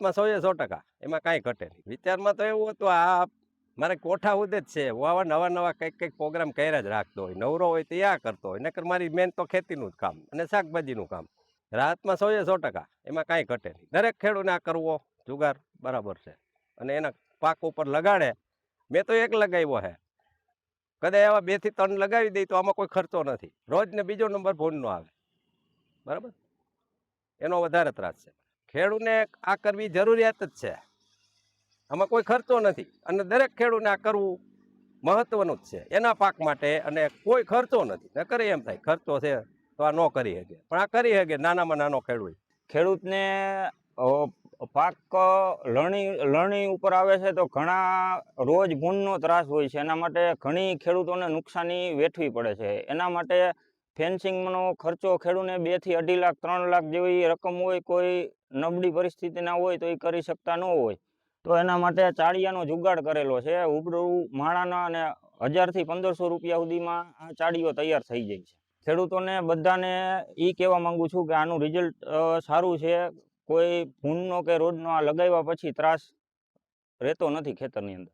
રાતમાં 100% એમાં કાંઈ ઘટે નહીં. વિચારમાં તો એવું હતું આ મારે કોઠા ઉદે જ છે. હું આવા નવા કંઈક પ્રોગ્રામ કર્યા જ રાખતો હોય. નવરો હોય તો આ કરતો હોય. નકર મારી મેન તો ખેતીનું જ કામ અને શાકભાજીનું કામ. રાતમાં 100% એમાં કાંઈ ઘટે નહીં. દરેક ખેડૂતને આ કરવો જુગાર બરાબર છે. અને એના પાક ઉપર લગાડે. મેં તો એક લગાવ્યો છે. કદાચ એવા 2 થી 3 લગાવી દઈ તો આમાં કોઈ ખર્ચો નથી. રોજ ને બીજો નંબર ભૂંડનો આવે. બરાબર, એનો વધારે ત્રાસ છે. ખેડૂતને આ કરવી જરૂરિયાત જ છે. આમાં કોઈ ખર્ચો નથી અને દરેક ખેડૂતને આ કરવું મહત્વનું જ છે એના પાક માટે. અને કોઈ ખર્ચો નથી. ન કરે એમ થાય ખર્ચો છે તો આ ન કરી શકે, પણ આ કરી શકે નાનામાં નાનો ખેડૂત. ખેડૂતને પાક લણણી ઉપર આવે છે તો ઘણા રોજ ભૂંડનો ત્રાસ હોય છે. એના માટે ઘણી ખેડૂતોને નુકસાની વેઠવી પડે છે. એના માટે ફેન્સિંગનો ખર્ચો ખેડૂતને 2 થી 2.5 લાખ 3 લાખ જેવી રકમ હોય, કોઈ નબળી પરિસ્થિતિના હોય તો એ કરી શકતા ન હોય, તો એના માટે ચાળિયાનો જુગાડ કરેલો છે. ઉપડું માળાના અને 1000 થી 1500 રૂપિયા સુધીમાં આ ચાળીઓ તૈયાર થઈ જાય છે. ખેડૂતોને બધાને એ કહેવા માંગુ છું કે આનું રિઝલ્ટ સારું છે. કોઈ ભૂંડનો કે રોજનો આ લગાવ્યા પછી ત્રાસ રહેતો નથી ખેતરની અંદર.